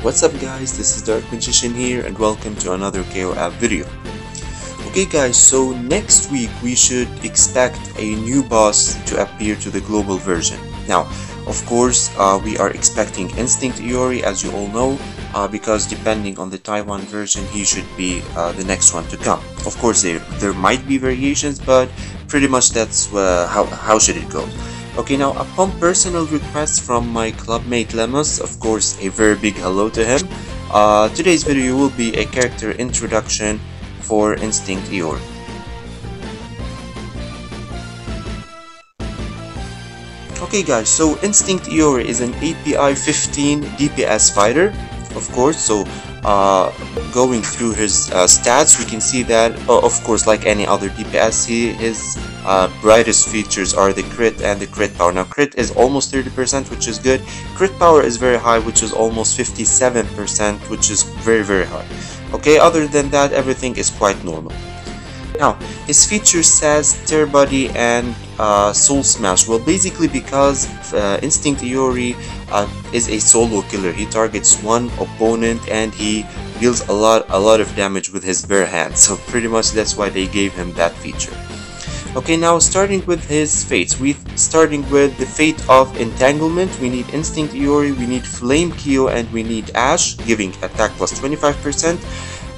What's up guys, this is Dark Magician here and welcome to another KOF video. Okay guys, so next week we should expect a new boss to appear to the global version. Now, of course, we are expecting Instinct Iori, as you all know, because depending on the Taiwan version, he should be the next one to come. Of course, there might be variations, but pretty much that's how should it go. Okay, now upon personal request from my clubmate Lemos, of course a very big hello to him, today's video will be a character introduction for Instinct Iori. Okay guys, so Instinct Iori is an API 15 DPS fighter, of course. So going through his stats, we can see that of course, like any other DPS, his brightest features are the crit and the crit power. Now crit is almost 30%, which is good. Crit power is very high, which is almost 57%, which is very high. Okay, other than that, everything is quite normal. Now his feature says Tear Body and Soul Smash. Well, basically because Instinct Iori is a solo killer. He targets one opponent and he deals a lot of damage with his bare hands. So pretty much that's why they gave him that feature. Okay, now starting with his fates, starting with the fate of Entanglement, we need Instinct Iori, we need Flame Kyo, and we need Ash, giving attack plus 25%.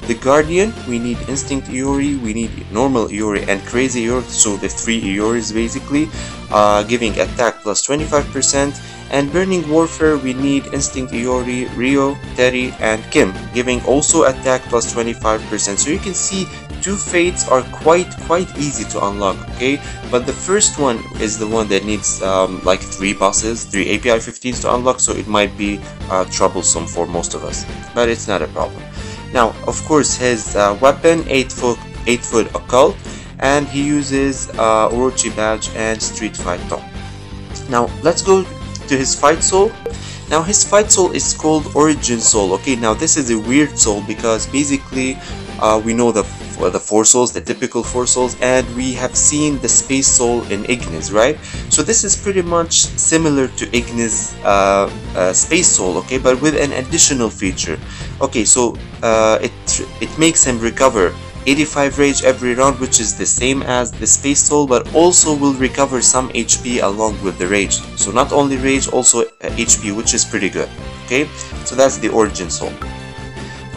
The Guardian, we need Instinct Iori, we need Normal Iori, and Crazy Iori, so the three Ioris basically, giving attack plus 25%. And Burning Warfare, we need Instinct Iori, Ryo, Terry, and Kim, giving also attack plus 25%. So you can see two fates are quite easy to unlock, okay? But the first one is the one that needs like three API 15s to unlock, so it might be troublesome for most of us, but it's not a problem. Now, of course, his weapon, 8-foot occult, and he uses Orochi badge and Street Fight Top. Now let's go to his fight soul. Now his fight soul is called Origin Soul. Okay, now this is a weird soul because basically we know the four souls, the typical four souls, and we have seen the space soul in Ignis, right? So this is pretty much similar to Ignis space soul, okay, but with an additional feature. Okay, so it makes him recover 85 rage every round, which is the same as the space soul, but also will recover some HP along with the rage. So not only rage, also HP, which is pretty good. Okay, so that's the Origin Soul.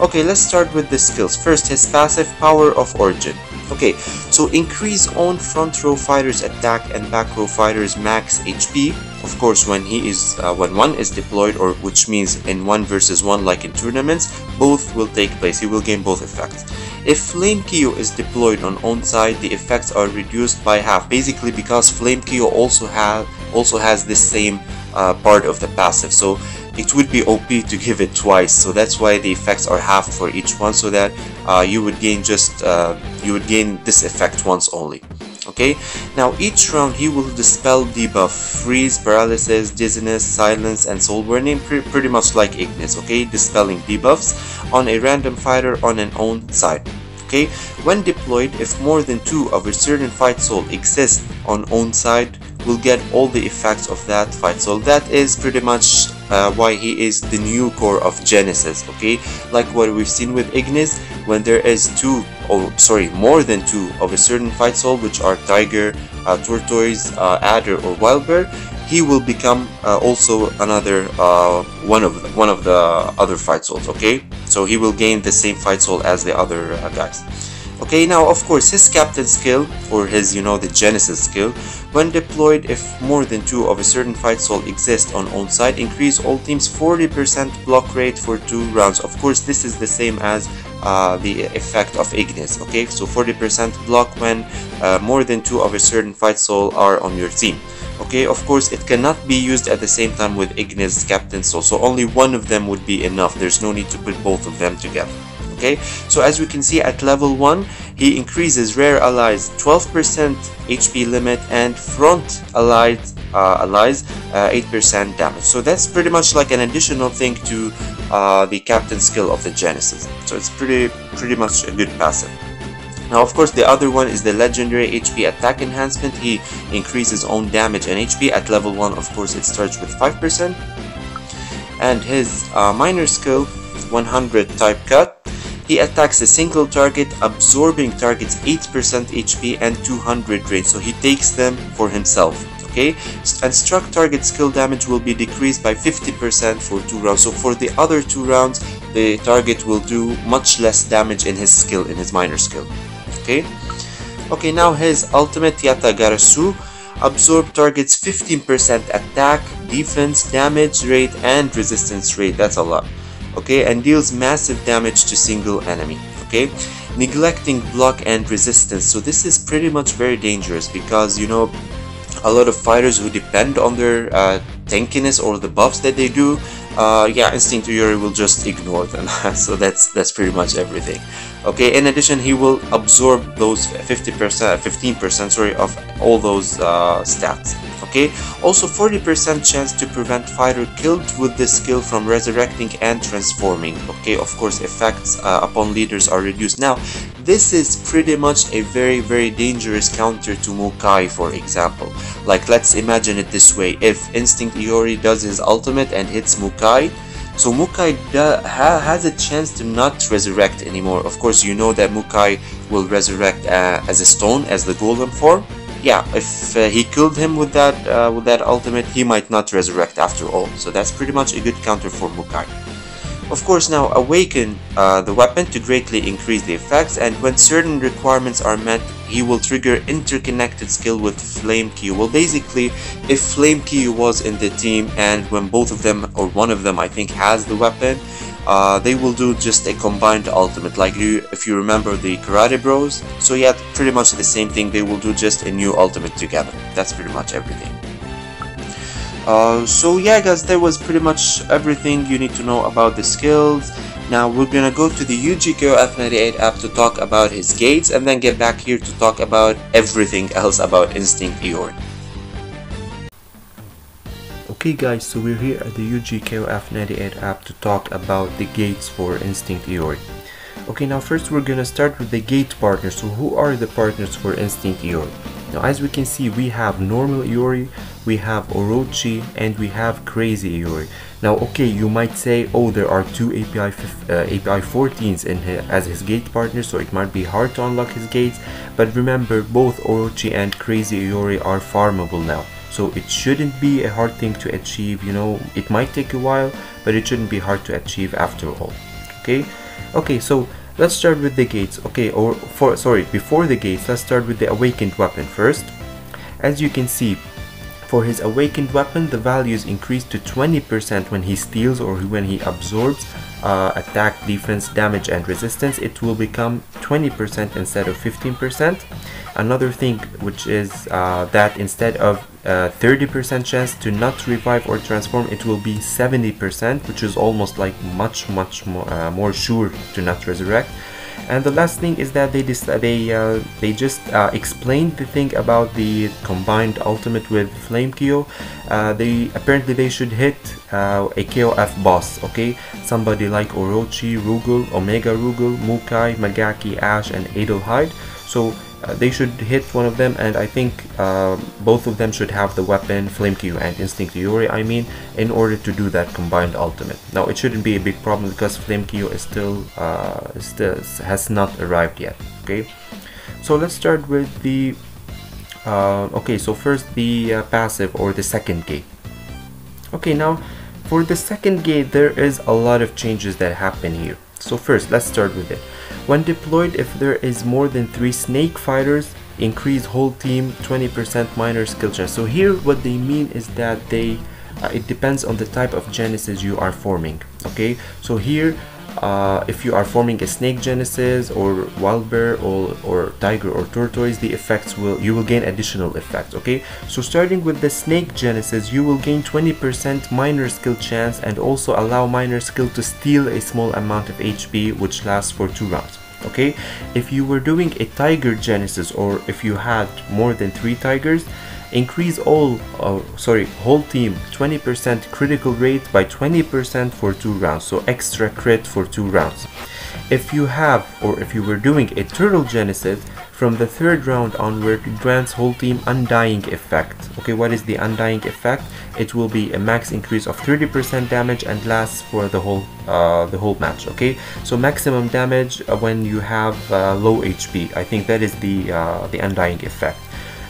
Okay, let's start with the skills. First, his passive, Power of Origin. Okay, so increase on front row fighters attack and back row fighters max HP. Of course, when one is deployed, or which means in 1 versus 1 like in tournaments, both will take place. He will gain both effects. If Flame Kyo is deployed on own side, the effects are reduced by half. Basically because Flame Kyo also has this same part of the passive, so it would be OP to give it twice. So that's why the effects are half for each one, so that you would gain this effect once only. Okay, now each round he will dispel debuff, freeze, paralysis, dizziness, silence, and soul burning, pretty much like Ignis. Okay, dispelling debuffs on a random fighter on an own side. Okay, when deployed, if more than 2 of a certain fight soul exist on own side, will get all the effects of that fight soul. That is pretty much why he is the new core of Genesis. Okay, like what we've seen with Ignis, when there is more than 2 of a certain fight soul, which are Tiger, Tortoise, Adder, or Wild Bear, he will become also another one of the other fight souls. Okay, so he will gain the same fight soul as the other guys. Okay, now of course his captain skill, or his the Genesis skill, when deployed, if more than 2 of a certain fight soul exist on own side, increase all teams 40% block rate for 2 rounds. Of course, this is the same as the effect of Ignis. Okay, so 40% block when more than 2 of a certain fight soul are on your team. Okay, of course it cannot be used at the same time with Ignis captain soul, so only one of them would be enough. There's no need to put both of them together. Okay, so as we can see, at level 1 he increases rare allies 12% HP limit and front allies 8% damage. So that's pretty much like an additional thing to the captain skill of the Genesis. So it's pretty much a good passive. Now of course the other one is the legendary HP Attack Enhancement. He increases own damage and HP. At level 1, of course, it starts with 5%. And his minor skill 100 type cut. He attacks a single target, absorbing targets 8% HP and 200 range, so he takes them for himself. Okay, and struck target skill damage will be decreased by 50% for 2 rounds. So for the other 2 rounds, the target will do much less damage in his skill, in his minor skill. Okay, now his ultimate Yata Garasu. Absorb targets 15% attack, defense, damage rate, and resistance rate. That's a lot. Okay, and deals massive damage to single enemy. Okay, neglecting block and resistance. So this is pretty much very dangerous because, you know, a lot of fighters who depend on their tankiness or the buffs that they do, yeah, Instinct Iori will just ignore them. So that's pretty much everything. Okay, in addition, he will absorb those 15%, sorry, of all those stats. Okay, also 40% chance to prevent fighter killed with this skill from resurrecting and transforming. Okay, of course, effects upon leaders are reduced. Now, this is pretty much a very dangerous counter to Mukai, for example. Like, let's imagine it this way: if Instinct Iori does his ultimate and hits Mukai, so Mukai has a chance to not resurrect anymore. Of course, you know that Mukai will resurrect as a stone, as the golem form. Yeah, if he killed him with that ultimate, he might not resurrect after all. So that's pretty much a good counter for Mukai. Of course, now awaken the weapon to greatly increase the effects, and when certain requirements are met, he will trigger interconnected skill with Flame Kyu. Well, basically, if Flame Kyu was in the team and when both of them, or one of them I think, has the weapon, they will do just a combined ultimate, like if you remember the Karate Bros. So yeah, pretty much the same thing. They will do just a new ultimate together. That's pretty much everything. So yeah guys, that was pretty much everything you need to know about the skills. Now we're gonna go to the KOF'98 app to talk about his gates, and then get back here to talk about everything else about Instinct Iori. Okay guys, so we're here at the KOF'98 app to talk about the gates for Instinct Iori. Okay, now first we're gonna start with the gate partners. So who are the partners for Instinct Iori? Now as we can see, we have normal Iori, we have Orochi, and we have Crazy Iori. Now okay, you might say, oh, there are two API 14s in as his gate partners, so it might be hard to unlock his gates, but remember, both Orochi and Crazy Iori are farmable now. So it shouldn't be a hard thing to achieve, you know, it might take a while, but it shouldn't be hard to achieve after all. Okay, so let's start with the gates. Okay, before the gates, let's start with the awakened weapon first. As you can see, for his awakened weapon, the values increase to 20% when he steals or when he absorbs attack, defense, damage, and resistance. It will become 20% instead of 15%. Another thing, which is that instead of 30% chance to not revive or transform, it will be 70%, which is almost like much more sure to not resurrect. And the last thing is that they just explained the thing about the combined ultimate with Flame Kyo. Apparently they should hit a KOF boss, okay? Somebody like Orochi, Rugal, Omega Rugal, Mukai, Magaki, Ash, and Adelheid. So they should hit one of them, and I think both of them should have the weapon, Flame Kyu and Instinct Iori, I mean, in order to do that combined ultimate. Now it shouldn't be a big problem because Flame Kyu is still has not arrived yet. Okay, so let's start with the okay, so first the passive, or the second gate. Okay, now for the second gate, there is a lot of changes that happen here. So first, let's start with it. When deployed, if there is more than 3 snake fighters, increase whole team 20% minor skill chance. So here what they mean is that it depends on the type of genesis you are forming. Okay, so here if you are forming a snake genesis or wild bear or tiger or tortoise, the effects you will gain additional effects. Okay, so starting with the snake genesis, you will gain 20% minor skill chance, and also allow minor skill to steal a small amount of HP, which lasts for 2 rounds. Okay, if you were doing a tiger genesis, or if you had more than 3 tigers, increase whole team 20% critical rate by 20% for 2 rounds, so extra crit for 2 rounds. If you have, or if you were doing a turtle genesis, from the 3rd round onward, it grants whole team undying effect. Okay, what is the undying effect? It will be a max increase of 30% damage and lasts for the whole match. Okay, so maximum damage when you have low HP. I think that is the undying effect.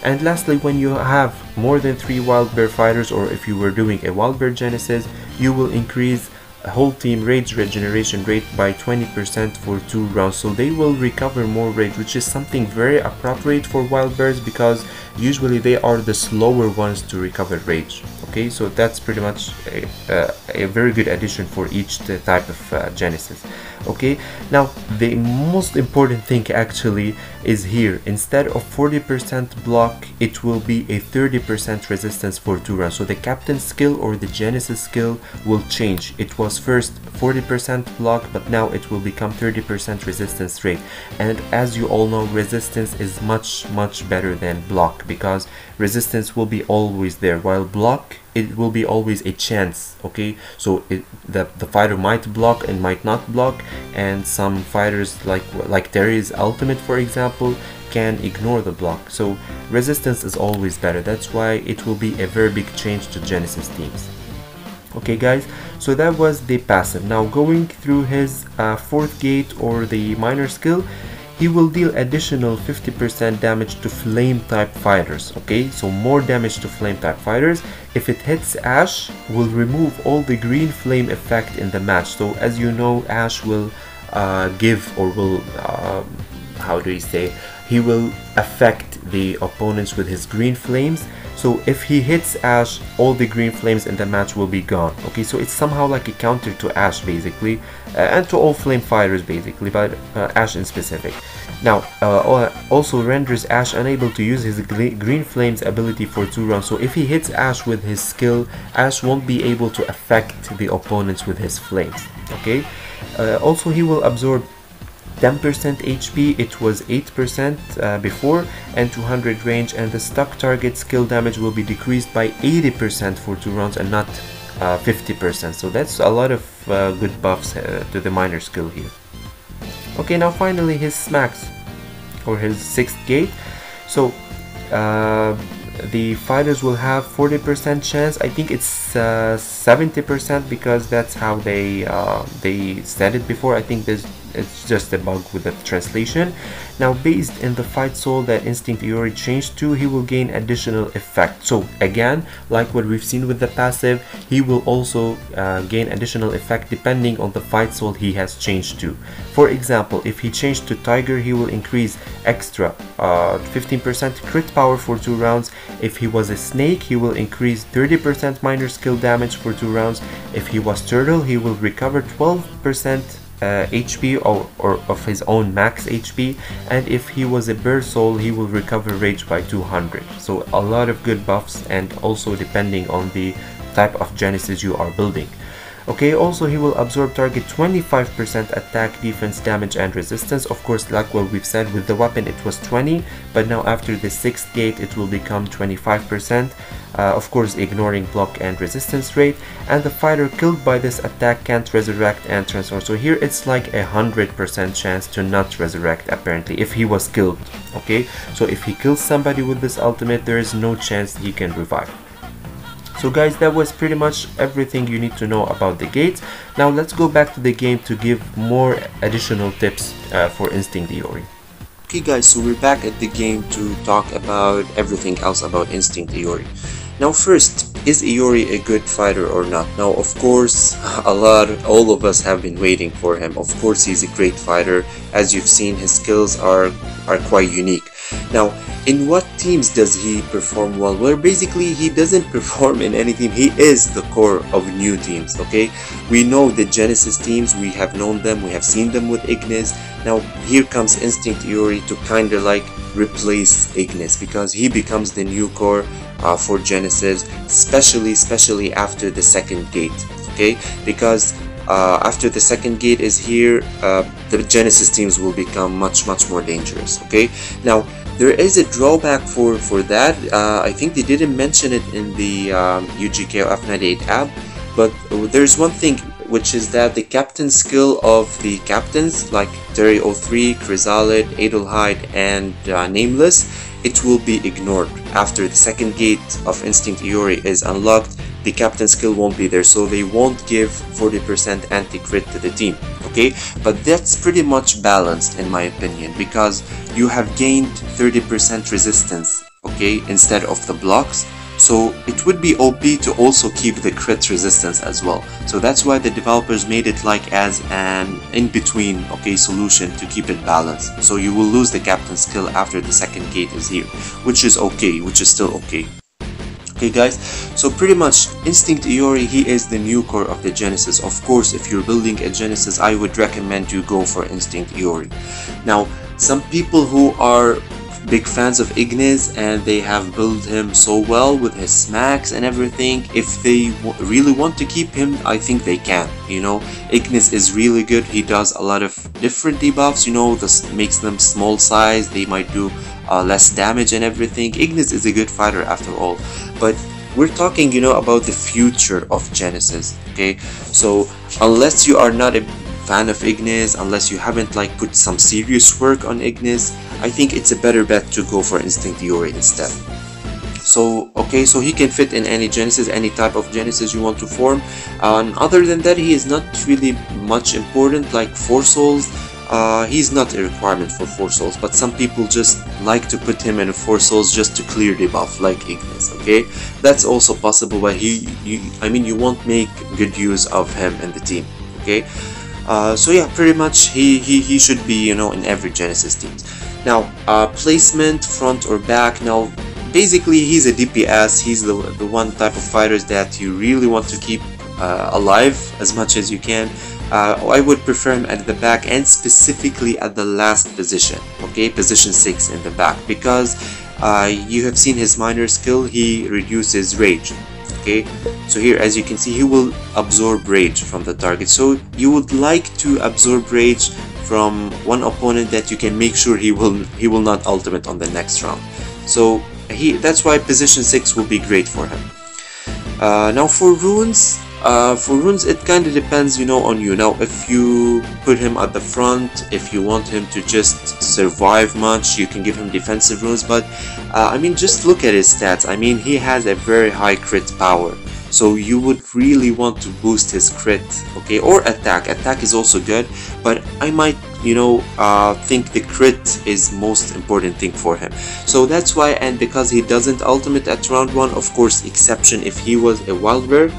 And lastly, when you have more than 3 wild bear fighters, or if you were doing a wild bear genesis, you will increase whole team rage regeneration rate by 20% for 2 rounds, so they will recover more rage, which is something very appropriate for wild bears because usually they are the slower ones to recover rage. Okay, so that's pretty much a very good addition for each type of genesis. Okay, now the most important thing actually is here. Instead of 40% block, it will be a 30% resistance for 2 rounds. So the captain skill or the genesis skill will change. It was first 40% block, but now it will become 30% resistance rate. And as you all know, resistance is much better than block, because resistance will be always there, while block, it will be always a chance. Okay, so the fighter might block and might not block, and some fighters like Terry's ultimate, for example, can ignore the block. So resistance is always better. That's why it will be a very big change to Genesis teams. Okay guys, so that was the passive. Now going through his 4th gate or the minor skill, he will deal additional 50% damage to flame type fighters. Okay, so more damage to flame type fighters. If it hits Ash, will remove all the green flame effect in the match. So as you know, Ash will give, or will how do you say, he will affect the opponents with his green flames. So if he hits Ash, all the green flames in the match will be gone. Okay, so it's somehow like a counter to Ash basically, and to all flame fighters basically, but Ash in specific. Now also renders Ash unable to use his green flames ability for 2 rounds. So if he hits Ash with his skill, Ash won't be able to affect the opponents with his flames. Okay, also he will absorb 10% HP, it was 8% before, and 200 range, and the stuck target skill damage will be decreased by 80% for 2 rounds and not 50%. So that's a lot of good buffs to the minor skill here. Okay, now finally his smacks, or his 6th gate. So the fighters will have 40% chance. I think it's 70% because that's how they said it before. I think it's just a bug with the translation. Now based in the fight soul that Instinct Iori changed to, he will gain additional effect. So again, like what we've seen with the passive, he will also gain additional effect depending on the fight soul he has changed to. For example, if he changed to Tiger, he will increase extra 15% crit power for 2 rounds. If he was a snake, he will increase 30% minor skill damage for 2 rounds. If he was turtle, he will recover 12% HP or of his own max HP, and if he was a bear soul, he will recover rage by 200. So a lot of good buffs, and also depending on the type of genesis you are building. Okay, also he will absorb target 25% attack, defense, damage and resistance. Of course, like what we've said, with the weapon it was 20, but now after the 6th gate it will become 25%, of course ignoring block and resistance rate. And the fighter killed by this attack can't resurrect and transform. So here it's like 100% chance to not resurrect apparently if he was killed. Okay, so if he kills somebody with this ultimate, there is no chance he can revive. So guys, that was pretty much everything you need to know about the gates. Now let's go back to the game to give more additional tips for Instinct Iori. Okay guys, so we're back at the game to talk about everything else about Instinct Iori. Now first, is Iori a good fighter or not? Now of course, all of us have been waiting for him. Of course he's a great fighter. As you've seen, his skills are quite unique. Now, in what teams does he perform well? Well, basically he doesn't perform in any team. He is the core of new teams, okay? We know the Genesis teams, we have known them, we have seen them with Ignis. Now here comes Instinct Iori to kind of like replace Ignis, because he becomes the new core for Genesis, especially after the 2nd gate, okay? Because after the 2nd gate is here, the Genesis teams will become much more dangerous, okay? Now There is a drawback for that. I think they didn't mention it in the KOF'98 app, but there's one thing, which is that the captain skill of the captains like Terry03, Chrysalid, Adelheid, and Nameless, it will be ignored. After the second gate of Instinct Iori is unlocked, the captain skill won't be there, so they won't give 40% anti-crit to the team, okay? But that's pretty much balanced in my opinion, because you have gained 30% resistance, okay, instead of the blocks. So it would be OP to also keep the crit resistance as well. So that's why the developers made it like as an in-between, okay, solution to keep it balanced. So you will lose the captain skill after the second gate is here, which is okay, which is still okay. Okay guys, so pretty much Instinct Iori, he is the new core of the Genesis. Of course, if you're building a Genesis, I would recommend you go for Instinct Iori. Now, some people who are big fans of Ignis and they have built him so well with his smacks and everything, if they really want to keep him, I think they can. You know, Ignis is really good. He does a lot of different debuffs, you know, this makes them small size, they might do less damage and everything. Ignis is a good fighter after all, but we're talking, you know, about the future of Genesis, okay? So unless you are not a fan of Ignis, unless you haven't like put some serious work on Ignis, I think it's a better bet to go for Instinct Iori instead. So okay, so he can fit in any Genesis, any type of Genesis you want to form. Other than that, he is not really much important. Like 4 souls, he's not a requirement for 4 souls, but some people just like to put him in 4 souls just to clear debuff, like Ignis. Okay, that's also possible, but I mean, you won't make good use of him in the team. Okay. So yeah, pretty much he should be, you know, in every Genesis teams. Now, placement, front or back. Now, basically, he's a DPS. He's the one type of fighters that you really want to keep alive as much as you can. I would prefer him at the back, and specifically at the last position. Okay, position 6 in the back, because you have seen his minor skill. He reduces rage. Okay, so here, as you can see, he will absorb rage from the target. So you would like to absorb rage from one opponent that you can make sure he will not ultimate on the next round. So that's why position 6 will be great for him. Now for runes, it kind of depends, you know, on you. Now if you put him at the front, if you want him to just survive much, you can give him defensive runes, but I mean, just look at his stats. I mean, he has a very high crit power, so you would really want to boost his crit, okay, or attack. Attack is also good, but I might, you know, think the crit is most important thing for him. So that's why, and because he doesn't ultimate at round 1, of course, exception if he was a wild rare,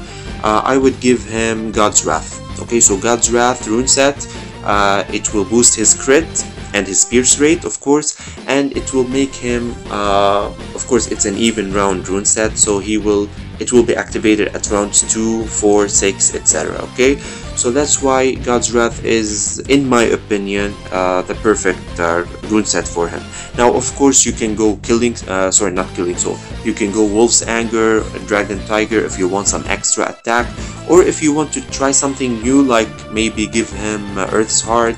I would give him God's Wrath. Okay, so God's Wrath rune set, it will boost his crit and his pierce rate, of course, and it will make him, of course, it's an even round rune set, so it will be activated at rounds 2, 4, 6, etc. Okay, so that's why God's Wrath is, in my opinion, the perfect rune set for him. Now, of course, you can go you can go Wolf's Anger, Dragon Tiger if you want some extra attack, or if you want to try something new, like maybe give him Earth's Heart.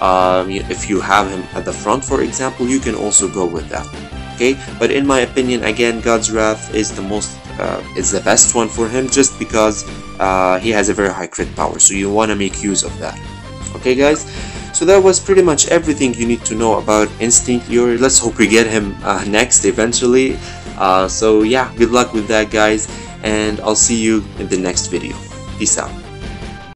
If you have him at the front, for example, you can also go with that. Okay, but in my opinion, again, God's Wrath is the best one for him, just because he has a very high crit power, so you want to make use of that. Okay guys, so that was pretty much everything you need to know about Instinct Iori. Let's hope we get him next eventually. So yeah, good luck with that guys, and I'll see you in the next video. Peace out.